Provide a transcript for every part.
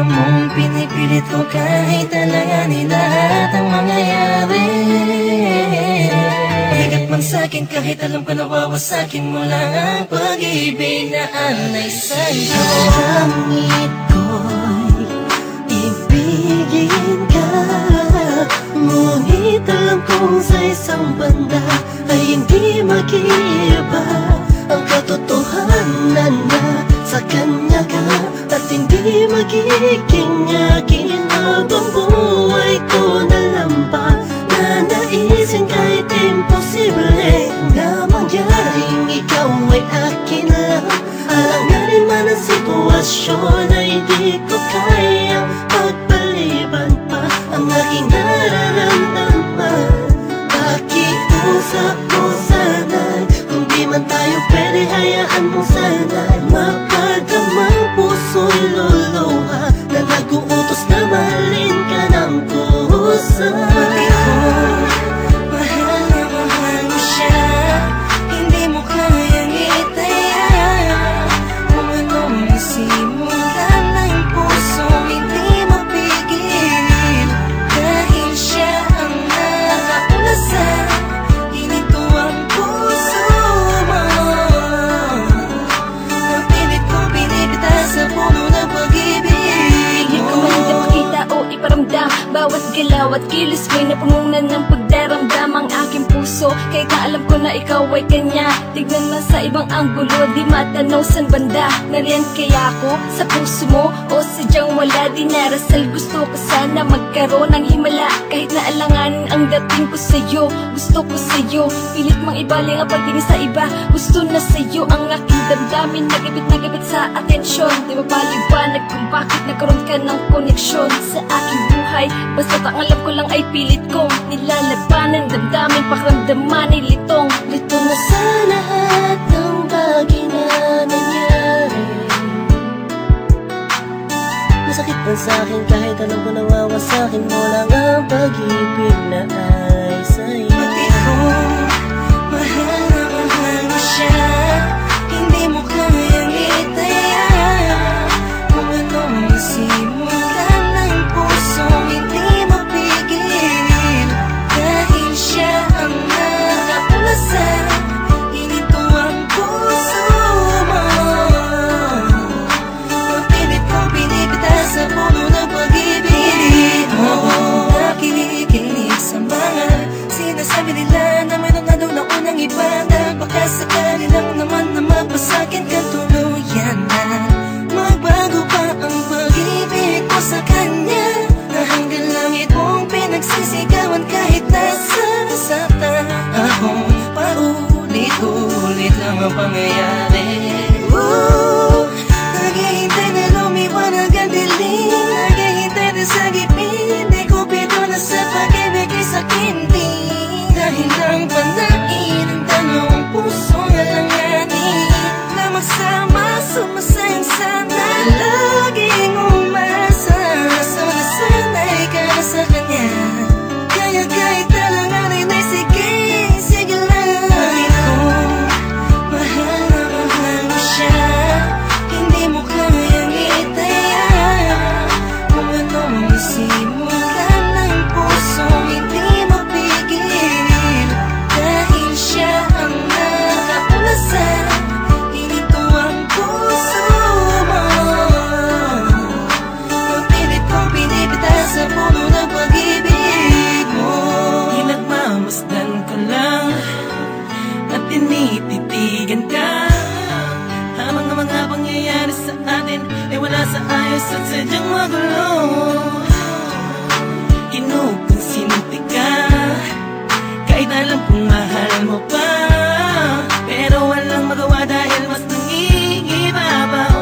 alam mong pinipilit ko kahit alanganin lahat ang mangyayari. Bigat man sa'kin kahit alam ko nawawasakin mo lang ang pag-ibig na alay sa'yo. Langit ko'y ibigin ka, ngunit alam kong sa isang banda ay hindi mag-iiba ang katotohanan na sa kanya ka, at hindi magiging akin habang buhay ko na lampa. Nanaisin kahit imposible na mangyaring ikaw ay akin lang. Alanganin man ang sitwasyon ay hindi ko kayang pagpaliban pa ang aking nararamdaman. Pakiusap ko sana'y kung di man tayo pwede, hayaan mo sana'y mapadamang puso'y luluha na nag-uutos na mahalin ka ng kusa. Pati ko, mahal na mahal mo siya, hindi mo kayang itaya. Kung anong nasimulan ng puso, hindi mapigil. Dahil siya ang nakaulasan, ginito ang puso mo. Napilit ko pinipita sa puno ng pag-ibig Hindi ko man ipakita o iparamdam, bawat galaw at kilos mo'y napununan ng pagdaramdam ang aking puso. Kahit na alam ko na ikaw ay kanya, tignan man sa ibang anggulo, di matanaw san banda. Nariyan kaya ako sa puso mo o sadyang wala? Di narasal, gusto ko sana magkaroon ng himala. Kahit na alanganin ang dating ko sa'yo, gusto ko sa'yo. Pilit mang ibaling ang pagtingin sa iba, gusto na sa'yo ang aking damdamin. Nagipit sa atensyon, di mapaliwanag kung bakit nagkaroon ka ng koneksyon sa aking buhay. Basta't ang alam ko lang ay pilit kong nilalabanan, damdamin, pakiramdaman ay litong Lito na sa lahat ng bagay na nangyari. Masakit man sa'kin kahit alam ko nawawasakin mo lang ang pag-ibig na ay sa'yo. Pati ko, mahal na mahal mo siya, hindi mo kayang itaya. Kung anong nasimulan ng puso, hindi mapigil. Dahil siya ang nakaulasan, ginito ang puso mo. Napilit ko pinipita sa puno ng pag-ibig mo. Nakikinig sa mga sinasabi nila na mayroon na daw na unang iba, na baka sakali lang naman na mapasakin ka tuluyan na. Magbago pa ang pag-ibig ko sa kanya, na hanggang langit mong pinagsisigawan kahit nasa nasata akong paulit-ulit lang ang pangyayari. Naghihintay na lumiwanag ang dilim, naghihintay na sa gipin, di ko pito na sa pag-ibig ay sakintin. Dahil lang panain ang dalawang puso na langanin, na magsama sumasayang sana, laging umasa. So nasanay ka na sa kanya, kaya kahit alanganin ay sige, sige lang. Pati ko, mahal na mahal mo siya, hindi mo kayang itaya. Kung anong nasimulan ng puso, hindi mapigil. Dahil siya ang nakaulasan, ginito ang puso mo. Napilit kong pinipita sa puno ng pag-ibig mo. Pinagmamasdan ko lang at tinititigan ka, habang ang mga pangyayari sa atin ay wala sa ayos at sadyang magulo. Kinukonsinti ka kahit alam kong mahal mo pa, pero walang magawa dahil mas nangingibabaw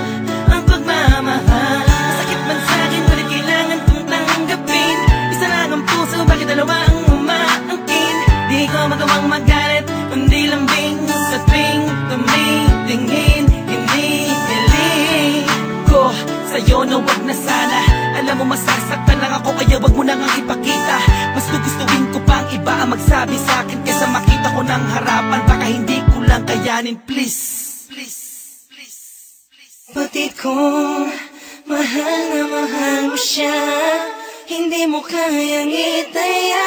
ang pagmamahal. Masakit man sa'kin ngunit kailangan kong tanggapin, isa lang ang puso, bakit dalawa ang umaangkin? Di ko magawang magalit, kundi lambing sa tuwing tumitingin. Hindi hiling ko sa'yo na wag na sana, alam mo masasaktan lang ako, kaya wag mo nang ipakita. Mas gugustuhin ko pang iba ang magsabi sa'kin kaysa makita ko ng harapan. Baka hindi ko lang kayanin, please. Pati ko, Mahal na mahal mo siya, hindi mo kayang itaya.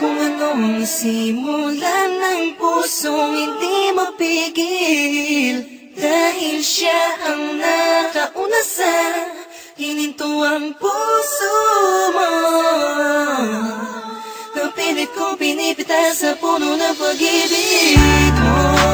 Kung anong simulan ng pusong hindi mapigil, dahil siya ang nakauna sa hinintuang puso mo. Napilit kong pinipita sa puno ng pag-ibig mo.